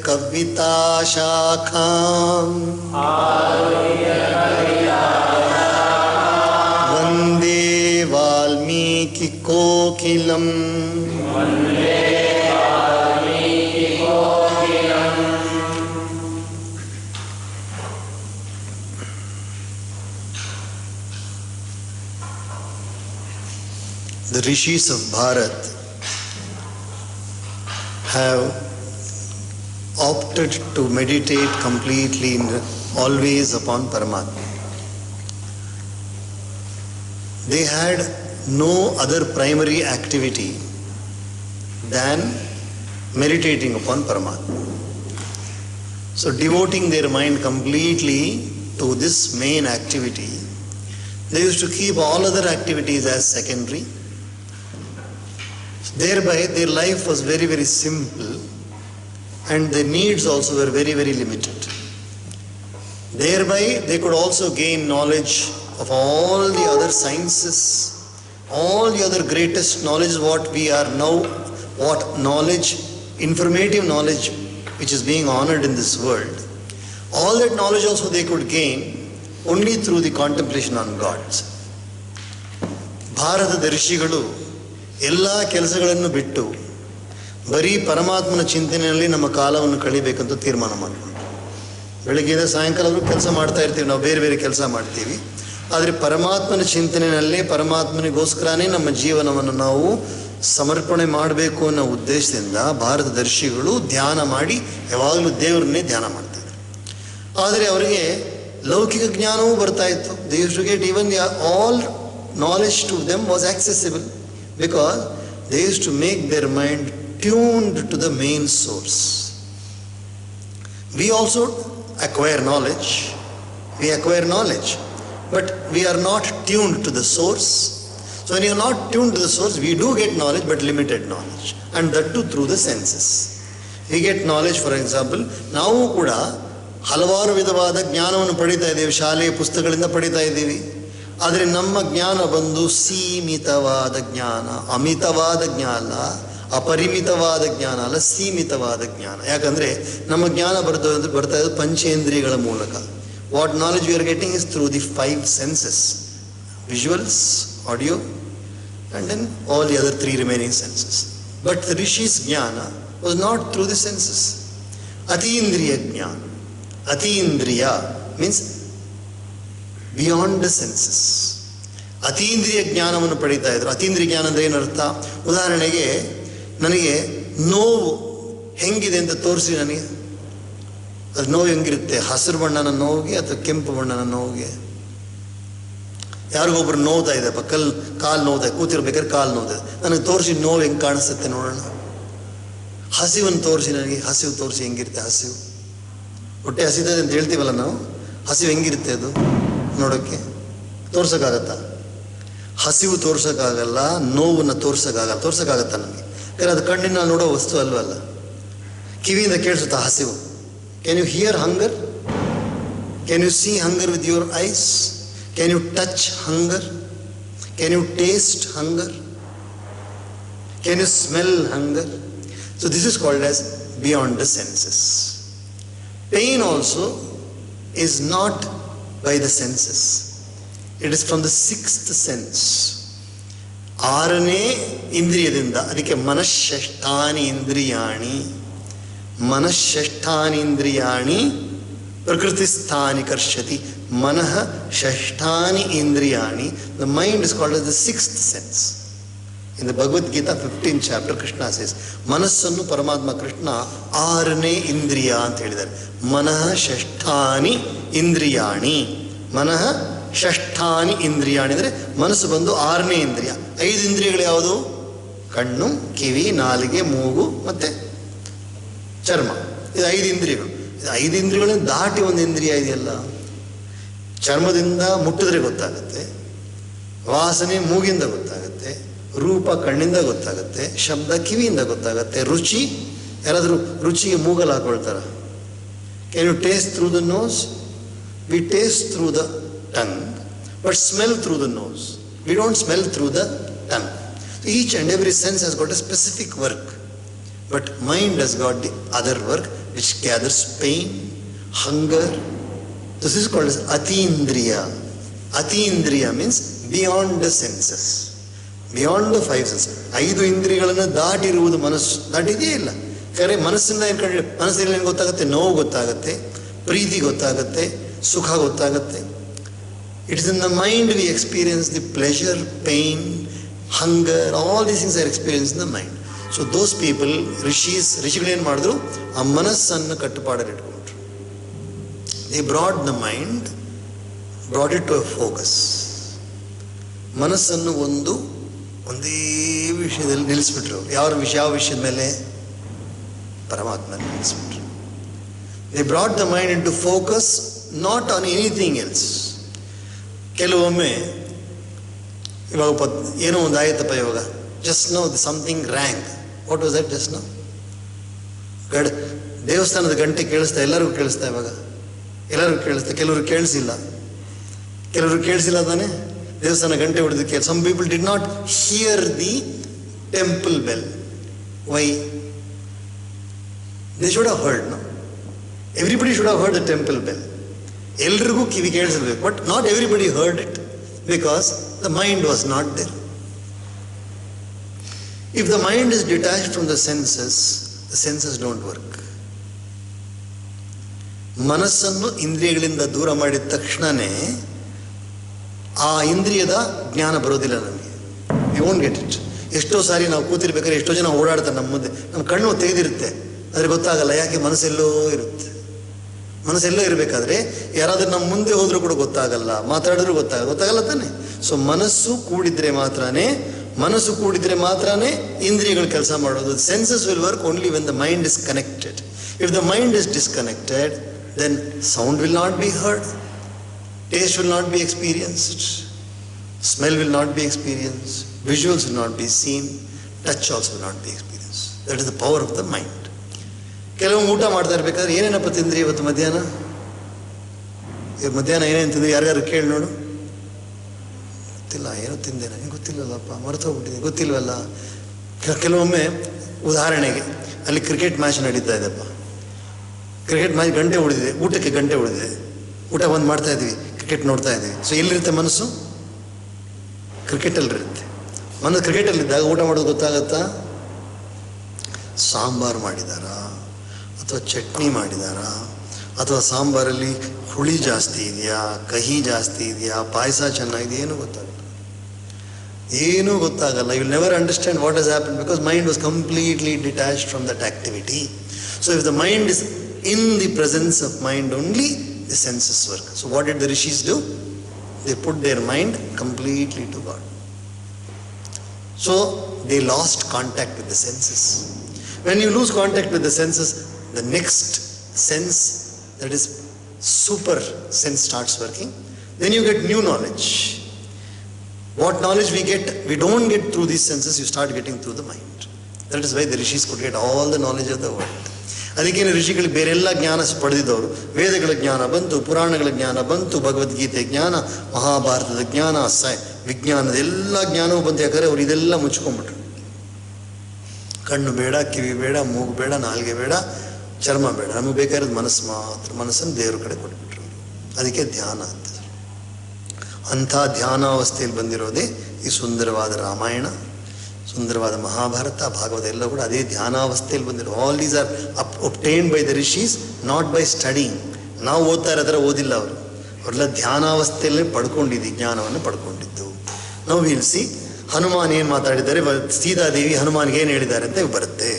Kavita शाखां Vande Valmiki कोकिलम् The rishis of Bharat have opted to meditate completely always upon Paramatma. They had no other primary activity than meditating upon Paramatma. So devoting their mind completely to this main activity, they used to keep all other activities as secondary. Thereby their life was very, very simple and their needs also were very, very limited. Thereby they could also gain knowledge of all the other sciences, all the other greatest knowledge what we are now, what knowledge, informative knowledge which is being honored in this world. All that knowledge also they could gain only through the contemplation on God. ಭಾರತದ ಋಷಿಗಳು ಎಲ್ಲ ಕೆಲಸಗಳನ್ನು ಬಿಟ್ಟು ಬರೀ ಪರಮಾತ್ಮನ ಚಿಂತನೆಯಲ್ಲಿ ನಮ್ಮ ಕಾಲವನ್ನು ಕಳಿಬೇಕಂತ ತೀರ್ಮಾನ ಮಾಡಿಕೊಂಡು ಬೆಳಗ್ಗೆಯಿಂದ ಸಾಯಂಕಾಲವರೆಗೂ ಕೆಲಸ ಮಾಡ್ತಾ ಇರ್ತೀವಿ, ನಾವು ಬೇರೆ ಬೇರೆ ಕೆಲಸ ಮಾಡ್ತೀವಿ. ಆದರೆ ಪರಮಾತ್ಮನ ಚಿಂತನೆಯಲ್ಲೇ ಪರಮಾತ್ಮನಿಗೋಸ್ಕರನೇ ನಮ್ಮ ಜೀವನವನ್ನು ನಾವು ಸಮರ್ಪಣೆ ಮಾಡಬೇಕು ಅನ್ನೋ ಉದ್ದೇಶದಿಂದ ಭಾರತದ ಋಷಿಗಳು ಧ್ಯಾನ ಮಾಡಿ ಯಾವಾಗಲೂ ದೇವರನ್ನೇ ಧ್ಯಾನ ಮಾಡ್ತಾರೆ. ಆದರೆ ಅವರಿಗೆ ಲೌಕಿಕ ಜ್ಞಾನವೂ ಬರ್ತಾ ಇತ್ತು. They used to get even all knowledge to them was accessible because they used to make their mind tuned to the main source. We also acquire knowledge, but we are not tuned to the source. So when you are not tuned to the source, we do get knowledge but limited knowledge, and that too through the senses. We get knowledge, for example, ನಾವು ಕೂಡ ಹಲವಾರು ವಿಧವಾದ ಜ್ಞಾನವನ್ನು ಪಡಿತಾ ಇದ್ದೀವಿ, ಶಾಲೆಯ ಪುಸ್ತಕಗಳಿಂದ ಪಡಿತಾ ಇದ್ದೀವಿ. ಆದರೆ ನಮ್ಮ ಜ್ಞಾನ ಬಂದು ಸೀಮಿತವಾದ ಜ್ಞಾನ, ಅಮಿತವಾದ ಜ್ಞಾನ, ಅಪರಿಮಿತವಾದ ಜ್ಞಾನ ಅಲ್ಲ, ಸೀಮಿತವಾದ ಜ್ಞಾನ. ಯಾಕಂದರೆ ನಮ್ಮ ಜ್ಞಾನ ಬರ್ತಾ ಇರೋದು ಪಂಚೇಂದ್ರಿಯಗಳ ಮೂಲಕ. What knowledge we are getting is through the 5 senses: visuals, audio, and then all the other 3 remaining senses. But the rishis jnana was not through the senses. ಅತೀಂದ್ರಿಯ ಜ್ಞಾನ. ಅತೀಂದ್ರಿಯ ಮೀನ್ಸ್ ಬಿಯಾಂಡ್ ದ ಸೆನ್ಸಸ್. ಅತೀಂದ್ರಿಯ ಜ್ಞಾನವನ್ನು ಪಡೀತಾ ಇದ್ರು. ಅತೀಂದ್ರಿಯ ಜ್ಞಾನ ಅಂದರೆ ಏನರ್ಥ? ಉದಾಹರಣೆಗೆ ನನಗೆ ನೋವು ಹೆಂಗಿದೆ ಅಂತ ತೋರಿಸಿ ನನಗೆ. ಅದು ನೋವು ಹೆಂಗಿರುತ್ತೆ? ಹಸಿರು ಬಣ್ಣನ ನೋವಿಗೆ ಅಥವಾ ಕೆಂಪು ಬಣ್ಣನ ನೋವಿಗೆ? ಯಾರಿಗೊಬ್ರು ನೋವ್ತಾ ಇದೆ, ಕಾಲು ನೋವ್ತಾ, ಕೂತಿರ್ಬೇಕಾದ್ರೆ ಕಾಲು ನೋವ್ತಾ, ನನಗೆ ತೋರಿಸಿ ನೋವು ಹೆಂಗೆ ಕಾಣಿಸುತ್ತೆ ನೋಡೋಣ. ಹಸಿವನ್ನು ತೋರಿಸಿ ನನಗೆ, ಹಸಿವು ತೋರಿಸಿ ಹೆಂಗಿರುತ್ತೆ ಹಸಿವು. ಹೊಟ್ಟೆ ಹಸಿತದೆ ಅಂತ ಹೇಳ್ತೀವಲ್ಲ ನಾವು, ಹಸಿವು ಹೆಂಗಿರುತ್ತೆ ಅದು ನೋಡೋಕ್ಕೆ? ತೋರ್ಸೋಕ್ಕಾಗತ್ತಾ? ಹಸಿವು ತೋರ್ಸೋಕ್ಕಾಗಲ್ಲ, ನೋವನ್ನು ತೋರ್ಸೋಕ್ಕಾಗತ್ತ ನನಗೆ? ಯಾಕಂದರೆ ಅದು ಕಣ್ಣಿನ ನೋಡೋ ವಸ್ತು ಅಲ್ವಲ್ಲ. ಕಿವಿಯಿಂದ ಕೇಳಿಸುತ್ತಾ ಹಸಿವು? Can you hear hunger? Can you see hunger with your eyes? Can you touch hunger? Can you taste hunger? Can you smell hunger? So this is called as beyond the senses. Pain also is not by the senses. It is from the 6th sense. 6ನೇ ಇಂದ್ರಿಯದಿಂದ. ಅದಕ್ಕೆ ಮನಃಷ್ಠಾನಿ ಇಂದ್ರಿಯಾಣಿ ಪ್ರಕೃತಿಸ್ಥಾನಿ ಕರ್ಷತಿ. ಮನಃ ಷಷ್ಠಾನಿ ಇಂದ್ರಿಯಾಣಿ. The mind is called as the 6th sense. In the Bhagavad Gita 15th chapter, Krishna says, ಮನಸ್ಸನ್ನು ಪರಮಾತ್ಮ ಕೃಷ್ಣ 6ನೇ ಇಂದ್ರಿಯ ಅಂತ ಹೇಳಿದ್ದಾರೆ. ಮನಃ ಷಷ್ಠಾನಿ ಇಂದ್ರಿಯಾಣಿ. ಮನಃ ಷಷ್ಠಾನಿ ಇಂದ್ರಿಯಾಣಿ ಅಂದರೆ ಮನಸ್ಸು ಬಂದು 6ನೇ ಇಂದ್ರಿಯ. 5 ಇಂದ್ರಿಯಗಳು ಯಾವುದು? ಕಣ್ಣು, ಕಿವಿ, ನಾಲಿಗೆ, ಮೂಗು ಮತ್ತು ಚರ್ಮ. ಇದು 5 ಇಂದ್ರಿಯಗಳು. ಇದು 5 ಇಂದ್ರಿಯಗಳನ್ನು ದಾಟಿ ಒಂದು ಇಂದ್ರಿಯ ಇದೆಯಲ್ಲ. ಚರ್ಮದಿಂದ ಮುಟ್ಟಿದ್ರೆ ಗೊತ್ತಾಗುತ್ತೆ, ವಾಸನೆ ಮೂಗಿಂದ ಗೊತ್ತಾಗುತ್ತೆ, ರೂಪ ಕಣ್ಣಿಂದ ಗೊತ್ತಾಗುತ್ತೆ, ಶಬ್ದ ಕಿವಿಯಿಂದ ಗೊತ್ತಾಗುತ್ತೆ, ರುಚಿ ಯಾರಾದರೂ ರುಚಿಗೆ ಮೂಗಲ್ಲಿ ಹಾಕೊಳ್ತಾರ? Can you taste through the nose? We taste through the tongue but smell through the nose. We don't smell through the tongue. Each and every sense has got a specific work, but mind has got the other work which gathers pain, hunger. This is called as Atindriya. Atindriya means beyond the senses, beyond the five senses. 5 ಇಂದ್ರಿಯಗಳನ್ನು ದಾಟಿರುವುದು ಮನಸ್ಸು. ದಾಟಿದೆಯೇ ಇಲ್ಲ. ಖರೆ ಮನಸ್ಸಿಂದ ಏನು ಕಂಡು ಮನಸ್ಸಿನಲ್ಲಿ ಏನು ಗೊತ್ತಾಗುತ್ತೆ? ನೋವು ಗೊತ್ತಾಗುತ್ತೆ, ಪ್ರೀತಿ ಗೊತ್ತಾಗುತ್ತೆ, ಸುಖ ಗೊತ್ತಾಗುತ್ತೆ. It is in the mind we experience the pleasure, pain, hunger, all these things are experienced in the mind. So those people, ಋಷಿಗಳು ಏನು ಮಾಡಿದ್ರು? ಆ ಮನಸ್ಸನ್ನು ಕಟ್ಟುಪಾಡಲ್ಲಿ ಇಟ್ಕೊಂಡ್ರು. They brought the mind, brought it to a focus. ಮನಸ್ಸನ್ನು ಒಂದೇ ವಿಷಯದಲ್ಲಿ ನಿಲ್ಲಿಸ್ಬಿಟ್ರು. ಯಾವ ವಿಷಯದ ಮೇಲೆ? ಪರಮಾತ್ಮ ನಿಲ್ಲಿಸ್ಬಿಟ್ರು. They brought the mind into focus, not on anything else. ಕೆಲವೊಮ್ಮೆ ಇವಾಗ ಏನೋ ಒಂದು ಆಯ್ತಪ್ಪ, ಇವಾಗ just now something rang. What was that just now? ದೇವಸ್ಥಾನದ ಗಂಟೆ ಕೇಳಿಸ್ತಾ, ಎಲ್ಲರಿಗೂ ಕೇಳಿಸ್ತಾ, ಇವಾಗ ಎಲ್ಲರಿಗೂ ಕೇಳಿಸ್ತಾ. ಕೆಲವರು ಕೇಳಿಸಿಲ್ಲ ತಾನೆ. ದೇವಸ್ಥಾನ ಗಂಟೆ ಹೊಡೆದಕ್ಕೆ some people did not hear the temple bell. Why? They should have heard. No, everybody should have heard the temple bell. ಎಲ್ರಿಗೂ ಕಿವಿ ಕೇಳಿಸಿರ್ಬೇಕು. But not everybody heard it because the mind was not there. If the mind is detached from the senses don't work. ಮನಸ್ಸನ್ನು ಇಂದ್ರಿಯಗಳಿಂದ ದೂರ ಮಾಡಿದ ತಕ್ಷಣನೇ ಆ ಇಂದ್ರಿಯದ ಜ್ಞಾನ ಬರೋದಿಲ್ಲ ನಮಗೆ. We won't get it. ಎಷ್ಟೋ ಸಾರಿ ನಾವು ಕೂತಿರ್ಬೇಕಾದ್ರೆ ಎಷ್ಟೋ ಜನ ಓಡಾಡ್ತಾರೆ ನಮ್ಮ ಮುಂದೆ, ನಮ್ಮ ಕಣ್ಣು ತೆಗೆದಿರುತ್ತೆ, ಆದರೆ ಗೊತ್ತಾಗಲ್ಲ. ಯಾಕೆ? ಮನಸ್ಸೆಲ್ಲೋ ಇರುತ್ತೆ. ಮನಸ್ಸೆಲ್ಲೋ ಇರಬೇಕಾದ್ರೆ ಯಾರಾದ್ರೂ ನಮ್ಮ ಮುಂದೆ ಹೋದ್ರೂ ಕೂಡ ಗೊತ್ತಾಗಲ್ಲ, ಮಾತಾಡಿದ್ರು ಗೊತ್ತಾಗಲ್ಲ ತಾನೆ. ಸೊ ಮನಸ್ಸು ಕೂಡಿದ್ರೆ ಮಾತ್ರನೇ ಇಂದ್ರಿಯಗಳು ಕೆಲಸ ಮಾಡೋದು. Senses will work only when the mind is connected. If the mind is disconnected, then sound will not be heard, taste will not be experienced, smell will not be experienced, visuals will not be seen, touch also will not be experienced. That is the power of the mind. ಕೆಲವು ಊಟ ಮಾಡ್ತಾ ಇರ್ಬೇಕಾದ್ರೆ ಏನೇನಪ್ಪ ತಿಂದ್ರಿ ಇವತ್ತು ಮಧ್ಯಾಹ್ನ ಏನೇನು ತಿಂದ್ರಿ? ಯಾರ್ಯಾರು ಕೇಳಿ ನೋಡು. ಗೊತ್ತಿಲ್ಲ, ಏನೋ ತಿಂದೆ, ನನಗೆ ಗೊತ್ತಿಲ್ಲಲ್ಲಪ್ಪ, ಮರೆತೋಗ್ಬಿಟ್ಟಿದೆ, ಗೊತ್ತಿಲ್ವಲ್ಲ. ಕೆಲವೊಮ್ಮೆ ಉದಾಹರಣೆಗೆ ಅಲ್ಲಿ ಕ್ರಿಕೆಟ್ ಮ್ಯಾಚ್ ನಡೀತಾ ಇದೆಪ್ಪ, ಕ್ರಿಕೆಟ್ ಮ್ಯಾಚ್ ಗಂಟೆ ಉಳಿದಿದೆ, ಊಟಕ್ಕೆ ಗಂಟೆ ಉಳಿದಿದೆ, ಊಟ ಬಂದು ಮಾಡ್ತಾ ಇದ್ದೀವಿ, ಕ್ರಿಕೆಟ್ ನೋಡ್ತಾ ಇದ್ದೀವಿ. ಸೊ ಎಲ್ಲಿರುತ್ತೆ ಮನಸ್ಸು? ಕ್ರಿಕೆಟಲ್ಲಿರುತ್ತೆ. ಮನಸ್ಸು ಕ್ರಿಕೆಟಲ್ಲಿದ್ದಾಗ ಊಟ ಮಾಡೋದು ಗೊತ್ತಾಗತ್ತಾ? ಸಾಂಬಾರು ಮಾಡಿದಾರಾ ಅಥವಾ ಚಟ್ನಿ ಮಾಡಿದಾರಾ, ಅಥವಾ ಸಾಂಬಾರಲ್ಲಿ ಹುಳಿ ಜಾಸ್ತಿ ಇದೆಯಾ, ಕಹಿ ಜಾಸ್ತಿ ಇದೆಯಾ, ಪಾಯಸ ಚೆನ್ನಾಗಿದೆಯಾ, ಏನೂ ಗೊತ್ತಾಗಲ್ಲ. You will never understand what has happen because mind was completely detached from that activity. So if the mind is in the presence of mind only, the senses work. So what did the rishis do? They put their mind completely to God. So they lost contact with the senses. When you lose contact with the senses, the next sense, that is super sense, starts working. Then you get new knowledge. What knowledge we get? We don't get through these senses, you start getting through the mind. That is why the rishis could get all the knowledge of the world. ಅದಕ್ಕೇನು ಋಷಿಗಳಿಗೆ ಬೇರೆಲ್ಲ ಜ್ಞಾನ ಪಡೆದಿದ್ದವರು. ವೇದಗಳ ಜ್ಞಾನ ಬಂತು, ಪುರಾಣಗಳ ಜ್ಞಾನ ಬಂತು, ಭಗವದ್ಗೀತೆ ಜ್ಞಾನ, ಮಹಾಭಾರತದ ಜ್ಞಾನ, ವಿಜ್ಞಾನದ ಎಲ್ಲ ಜ್ಞಾನವೂ ಬಂತು. ಯಾಕಂದರೆ ಅವ್ರು ಇದೆಲ್ಲ ಮುಚ್ಕೊಂಡ್ಬಿಟ್ರು. ಕಣ್ಣು ಬೇಡ, ಕಿವಿ ಬೇಡ, ಮೂಗು ಬೇಡ, ನಾಲ್ಗೆ ಬೇಡ, ಚರ್ಮ ಬೇಡ, ನಮಗೆ ಬೇಕಾಗಿರೋದು ಮನಸ್ಸು ಮಾತ್ರ. ಮನಸ್ಸನ್ನು ದೇವ್ರ ಕಡೆ ಕೊಟ್ಬಿಟ್ರು. ಅದಕ್ಕೆ ಧ್ಯಾನ ಅಂತ. ಅಂಥ ಧ್ಯಾನಾವಸ್ಥೆಯಲ್ಲಿ ಬಂದಿರೋದೇ ಈ ಸುಂದರವಾದ ರಾಮಾಯಣ, ಸುಂದರವಾದ ಮಹಾಭಾರತ, ಭಾಗವತ ಎಲ್ಲ ಕೂಡ ಅದೇ ಧ್ಯಾನಾವಸ್ಥೆಯಲ್ಲಿ ಬಂದಿರೋ. All these are obtained by the rishis, not by studying. ನಾವು ಓದ್ತಾ ಇರೋ ಥರ ಓದಿಲ್ಲ ಅವರು. ಅವರೆಲ್ಲ ಧ್ಯಾನಾವಸ್ಥೆಯಲ್ಲೇ ಪಡ್ಕೊಂಡಿದ್ದು, ಜ್ಞಾನವನ್ನು ಪಡ್ಕೊಂಡಿದ್ದು. ನಾವು ವಿಲ್ ಸಿ ಹನುಮಾನ್ ಏನು ಮಾತಾಡಿದ್ದಾರೆ, ಸೀತಾದೇವಿ ಹನುಮಾನ್ಗೆ ಏನು ಹೇಳಿದ್ದಾರೆ ಅಂತ ಬರುತ್ತೆ.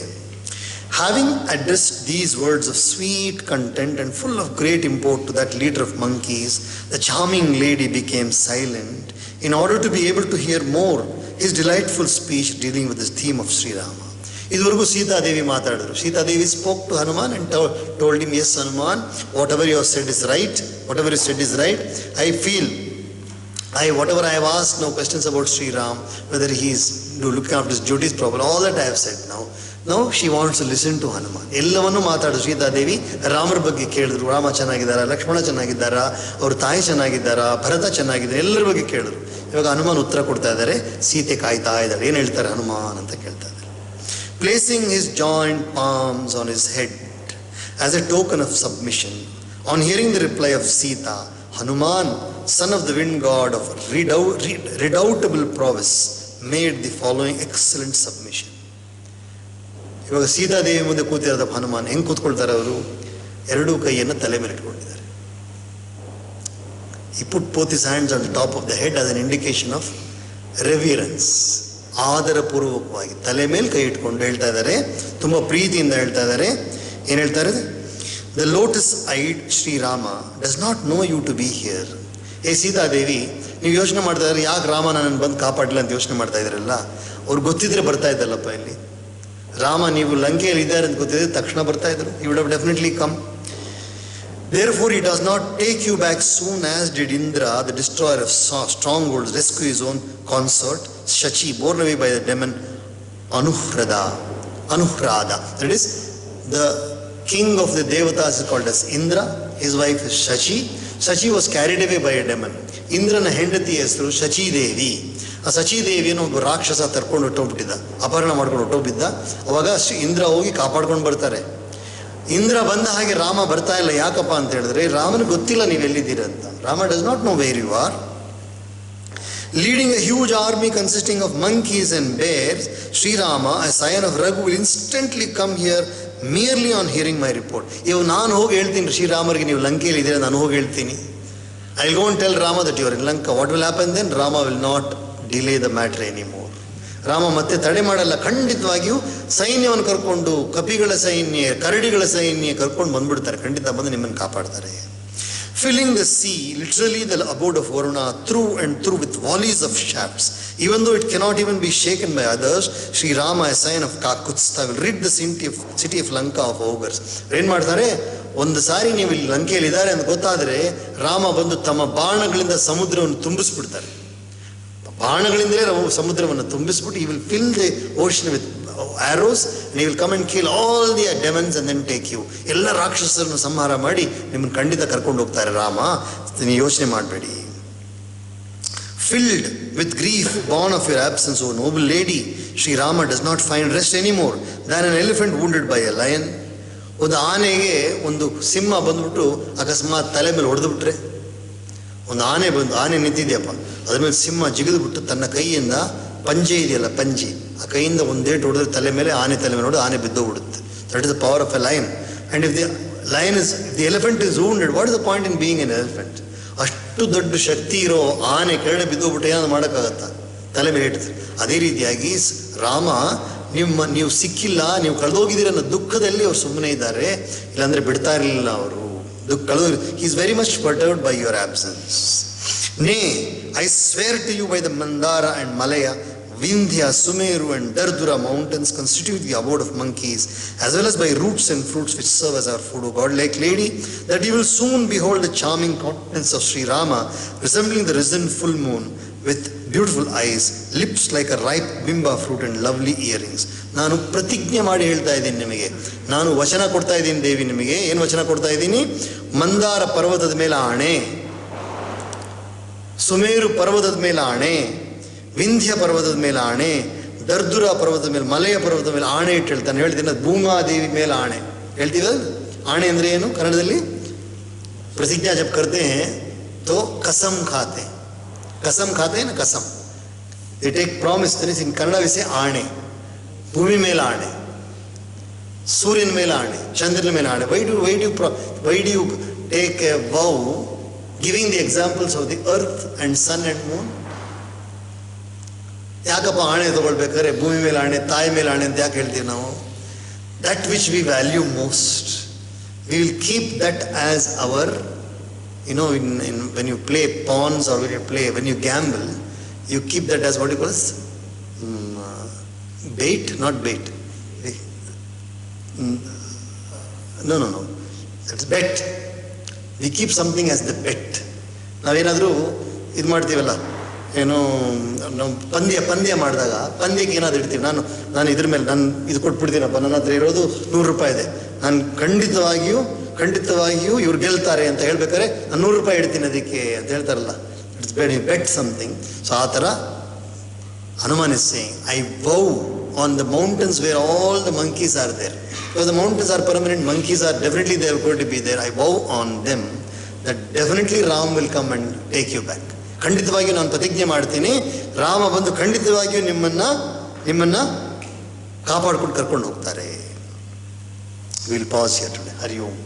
Having addressed these words of sweet content and full of great import to that leader of monkeys, the charming lady became silent in order to be able to hear more his delightful speech dealing with the theme of Sri Rama. ಇದುವರೆಗೂ ಸೀತಾದೇವಿ ಮಾತಾಡಿದ್ರು. Sitadevi spoke to Hanuman and told him, yes Hanuman, whatever you have said is right, whatever you said is right. I feel, whatever I have asked, no questions about Sri Ram, whether he is looking after his duties properly, all that I have said now. Now she wants to listen to Hanuman. ಎಲ್ಲವನ್ನೂ ಮಾತಾಡಿದ್ರು ಸೀತಾದೇವಿ. ರಾಮರ ಬಗ್ಗೆ ಕೇಳಿದ್ರು. ರಾಮ ಚೆನ್ನಾಗಿದ್ದಾರಾ, ಲಕ್ಷ್ಮಣ ಚೆನ್ನಾಗಿದ್ದಾರಾ, ಅವ್ರ ತಾಯಿ ಚೆನ್ನಾಗಿದ್ದಾರಾ, ಭರತ ಚೆನ್ನಾಗಿದ್ದಾರೆ, ಎಲ್ಲರ ಬಗ್ಗೆ ಕೇಳಿದ್ರು. ಇವಾಗ ಹನುಮಾನ್ ಉತ್ತರ ಕೊಡ್ತಾ ಇದ್ದಾರೆ. ಸೀತೆ ಕಾಯ್ತಾ ಇದ್ದಾರೆ. ಏನು ಹೇಳ್ತಾರೆ ಹನುಮಾನ್ ಅಂತ ಕೇಳ್ತಾ ಇದ್ದಾರೆ. Placing his joined palms on his head as a token of submission. On hearing the reply of Sita, Hanuman, son of the wind god of redoubtable prowess, made the following excellent submission. ಇವಾಗ ಸೀತಾದೇವಿ ಮುಂದೆ ಕೂತಿರೋದ ಹನುಮಾನ್ ಹೆಂಗೆ ಕೂತ್ಕೊಳ್ತಾರೆ ಅವರು? ಎರಡೂ ಕೈಯನ್ನು ತಲೆ ಮೇಲೆ ಇಟ್ಕೊಂಡಿದ್ದಾರೆ. He put both his hands on the top of the head as an indication of reverence. ಆದರಪೂರ್ವಕವಾಗಿ ತಲೆ ಮೇಲೆ ಕೈ ಇಟ್ಕೊಂಡು ಹೇಳ್ತಾ ಇದ್ದಾರೆ, ತುಂಬ ಪ್ರೀತಿಯಿಂದ ಹೇಳ್ತಾ ಇದ್ದಾರೆ. ಏನು ಹೇಳ್ತಾರೆ? The lotus-eyed Sri Rama does not know you to be here. ಹೇ ಸೀತಾದೇವಿ, ನೀವು ಯೋಚನೆ ಮಾಡ್ತಾ ಇದ್ದಾರೆ ಯಾಕೆ ರಾಮ ನನ್ನನ್ನು ಬಂದು ಕಾಪಾಡಲಿಲ್ಲ ಅಂತ ಯೋಚನೆ ಮಾಡ್ತಾ ಇದ್ರಲ್ಲ, ಅವ್ರು ಗೊತ್ತಿದ್ರೆ ಬರ್ತಾ ಇದ್ದಲ್ಲಪ್ಪ ಇಲ್ಲಿ. ರಾಮ ನೀವು ಲಂಕೆಯಲ್ಲಿ ಇದ್ದಾರೆ ಅಂತ ಗೊತ್ತಿದ್ರೆ ತಕ್ಷಣ ಬರ್ತಾ ಇದ್ರು. He would have definitely come. Therefore he does not take you back soon as did Indra, the destroyer of strongholds, rescue his own consort Shachi, borne away by the demon Anuhrada. That is, the king of the Devatas is called as Indra. His wife is Shachi. Shachi was carried away by a demon. ಇಂದ್ರನ ಹೆಂಡತಿ ಹೆಸರು ಶಚಿದೇವಿ. ಆ ಶಚಿದೇವಿಯನ್ನು ಒಬ್ಬ ರಾಕ್ಷಸ ತರ್ಕೊಂಡು ಹೊಟ್ಟೋಗ್ಬಿಟ್ಟಿದ್ದ, ಅಪಹರಣ ಮಾಡ್ಕೊಂಡು ಹೊಟ್ಟೋಗ್ಬಿದ್ದ. ಅವಾಗ ಇಂದ್ರ ಹೋಗಿ ಕಾಪಾಡ್ಕೊಂಡು ಬರ್ತಾರೆ. ಇಂದ್ರ ಬಂದ ಹಾಗೆ ರಾಮ ಬರ್ತಾ ಇಲ್ಲ. ಯಾಕಪ್ಪ ಅಂತ ಹೇಳಿದ್ರೆ ರಾಮನಿಗೆ ಗೊತ್ತಿಲ್ಲ ನೀವೆಲ್ಲಿದ್ದೀರ ಅಂತ. Rama does not know where you are. Leading a huge army consisting of monkeys and bears, Sri Rama, a scion of Raghu, will instantly come here merely on hearing my report. ಇವು ನಾನು ಹೋಗಿ ಹೇಳ್ತೀನಿ ಶ್ರೀರಾಮರಿಗೆ ನೀವು ಲಂಕೆಯಲ್ಲಿ ಇದ್ದೀರ, ನಾನು ಹೋಗಿ ಹೇಳ್ತೀನಿ. I'll go and tell Rama that you are in Lanka. What will happen then? Rama will not delay the matter anymore. Rama ಮತ್ತೆ ತಡೆ ಮಾಡಲ್ಲ. ಖಂಡಿತವಾಗಿಯೂ ಸೈನ್ಯವನ್ನು ಕರ್ಕೊಂಡು, ಕಪಿಗಳ ಸೈನ್ಯ, ಕರಡಿಗಳ ಸೈನ್ಯ ಕರ್ಕೊಂಡು ಬಂದ್ಬಿಡ್ತಾರೆ. ಖಂಡಿತ ಬಂದು ನಿಮ್ಮನ್ನು ಕಾಪಾಡ್ತಾರೆ. Filling the sea, literally the abode of Varuna, through and through with volleys of shafts. Even though it cannot even be shaken by others, Sri Rama, a sign of Kakutstha, will rid the city of Lanka of ogres. ಏನು ಮಾಡ್ತಾರೆ? ಒಂದು ಸಾರಿ ನೀವು ಇಲ್ಲಿ ಲಂಕೆಯಲ್ಲಿ ಇದ್ದಾರೆ ಅಂತ ಗೊತ್ತಾದರೆ ರಾಮ ಬಂದು ತಮ್ಮ ಬಾಣಗಳಿಂದ ಸಮುದ್ರವನ್ನು ತುಂಬಿಸ್ಬಿಡ್ತಾರೆ. ಬಾಣಗಳಿಂದಲೇ ಸಮುದ್ರವನ್ನು ತುಂಬಿಸ್ಬಿಟ್ಟು he will fill the ocean with arrows and he will come and kill all the demons and then take you. ಎಲ್ಲ ರಾಕ್ಷಸರನ್ನು ಸಂಹಾರ ಮಾಡಿ ನಿಮ್ಮನ್ನು ಖಂಡಿತ ಕರ್ಕೊಂಡು ಹೋಗ್ತಾರೆ ರಾಮ, ನೀವು ಯೋಚನೆ ಮಾಡಬೇಡಿ. Filled with grief born of your absence, O noble lady, Sri Rama does not find rest anymore than an elephant wounded by a lion. ಒಂದು ಆನೆಗೆ ಒಂದು ಸಿಂಹ ಬಂದ್ಬಿಟ್ಟು ಅಕಸ್ಮಾತ್ ತಲೆ ಮೇಲೆ ಹೊಡೆದು ಬಿಟ್ರೆ, ಒಂದು ಆನೆ ನಿಂತಿದೆಯಪ್ಪ, ಅದ್ರ ಮೇಲೆ ಸಿಂಹ ಜಿಗಿದುಬಿಟ್ಟು ತನ್ನ ಕೈಯಿಂದ ಪಂಜೆ ಇದೆಯಲ್ಲ, ಪಂಜಿ, ಆ ಕೈಯಿಂದ ಒಂದೇಟು ಹೊಡೆದ್ರೆ ತಲೆ ಮೇಲೆ ಆನೆ ಹೊಡೆದು ಆನೆ ಬಿದ್ದೋಗ್ಬಿಡುತ್ತೆ. That is the power of a lion. And if the elephant is wounded, what is the point in being an elephant? ಅಷ್ಟು ದೊಡ್ಡ ಶಕ್ತಿ ಇರೋ ಆನೆ ಕೆಳಗಡೆ ಬಿದ್ದೋಗ್ಬಿಟ್ಟು ಏನಾದ್ರು ಮಾಡೋಕ್ಕಾಗತ್ತಾ? ತಲೆ ಮೇಲೆ ಇಡ್ತಾರೆ. ಅದೇ ರೀತಿಯಾಗಿ ರಾಮ ನೀವು ಸಿಕ್ಕಿಲ್ಲ, ನೀವು ಕಳೆದೋಗಿದ್ದೀರ ಅನ್ನೋ ದುಃಖದಲ್ಲಿ ಅವ್ರು ಸುಮ್ಮನೆ ಇದ್ದಾರೆ, ಇಲ್ಲಾಂದರೆ ಬಿಡ್ತಾ ಇರಲಿಲ್ಲ ಅವರು. He is very much perturbed by your absence. Nay, I swear to you by the Mandara and Malaya, Vindhya, Sumeru and Dardura mountains constitute the abode of monkeys, as well as by roots and fruits which serve as our food, O godlike lady, that you will soon behold the charming countenance of Sri Rama, resembling the risen full moon, with beautiful eyes, lips like a ripe bimba fruit and lovely earrings. ನಾನು ಪ್ರತಿಜ್ಞೆ ಮಾಡಿ ಹೇಳ್ತಾ ಇದ್ದೀನಿ ನಿಮಗೆ, ನಾನು ವಚನ ಕೊಡ್ತಾ ಇದ್ದೀನಿ ದೇವಿ ನಿಮಗೆ. ಏನು ವಚನ ಕೊಡ್ತಾ ಇದ್ದೀನಿ? ಮಂದಾರ ಪರ್ವತದ ಮೇಲೆ ಆಣೆ, ಸುಮೇರು ಪರ್ವತದ ಮೇಲೆ ಆಣೆ, ವಿಂಧ್ಯ ಪರ್ವತದ ಮೇಲೆ ಆಣೆ, ದರ್ದುರ ಪರ್ವತದ ಮೇಲೆ, ಮಲೆಯ ಪರ್ವತದ ಮೇಲೆ ಆಣೆ ಇಟ್ಟು ಹೇಳ್ತಾನೆ. ಹೇಳ್ತೀನಿ ಭೂಮಾದೇವಿ ಮೇಲೆ ಆಣೆ ಹೇಳ್ತೀವ. ಆಣೆ ಅಂದರೆ ಏನು ಕನ್ನಡದಲ್ಲಿ? ಪ್ರತಿಜ್ಞಾ ಜಬ್ ಕರ್ತೆ ತೋ ಕಸಂ ಖಾತೆ. कसम खाते हैं ना, कसम, they take promise. in Kannada we say आणे. भूमि ಮೇಲೆ ಆಣೆ, ಸೂರ್ಯನ ಮೇಲೆ ಆಣೆ, ಚಂದ್ರನ ಮೇಲೆ ಆಣೆ. why do you take a vow giving the examples of the earth and sun and moon? ಯಾಕಪ್ಪ ಆಣೆ ತಗೊಳ್ಬೇಕಾದ್ರೆ ಭೂಮಿ ಮೇಲೆ ಆಣೆ, ತಾಯಿ ಮೇಲೆ ಆಣೆ ಅಂತ ಯಾಕೆ ಹೇಳ್ತೀವಿ ನಾವು? that which we value most, we will keep that as our, you know, when you play pawns or when you gamble, you keep that as what you call bait, not bait. No, it's bet. We keep something as the bet. ನಾವೇನಾದರೂ ಇದು ಮಾಡ್ತೀವಲ್ಲ, ಏನೋ ನಾವು ಪಂದ್ಯ ಮಾಡಿದಾಗ ಪಂದ್ಯಕ್ಕೆ ಏನಾದ್ರು ಇಡ್ತೀವಿ. ನಾನು ಇದ್ರ ಮೇಲೆ ನಾನು ಇದು ಕೊಟ್ಬಿಡ್ತೀನಪ್ಪ, ನನ್ನ ಹತ್ರ ಇರೋದು 100 ರೂಪಾಯಿ ಇದೆ, ನಾನು ಖಂಡಿತವಾಗಿಯೂ ಇವ್ರು ಗೆಲ್ತಾರೆ ಅಂತ ಹೇಳ್ಬೇಕಾದ್ರೆ ನಾನು 100 ರೂಪಾಯಿ ಇಡ್ತೀನಿ ಅದಕ್ಕೆ ಅಂತ ಹೇಳ್ತಾರಲ್ಲ, ಇಟ್ಸ್ ಬೆಟ್ ಸಮಥಿಂಗ್. ಸೊ ಆ ಥರ Hanuman is saying, I vow on the mountains where all the monkeys are there. Because the mountains are permanent, monkeys are definitely they are going to be there. I vow on them that definitely Ram will come and take you back. ಖಂಡಿತವಾಗಿಯೂ ನಾನು ಪ್ರತಿಜ್ಞೆ ಮಾಡ್ತೀನಿ, ರಾಮ ಬಂದು ಖಂಡಿತವಾಗಿಯೂ ನಿಮ್ಮನ್ನ ಕಾಪಾಡ್ಕೊಂಡು ಕರ್ಕೊಂಡು ಹೋಗ್ತಾರೆ. Will pass here today. Hari Om.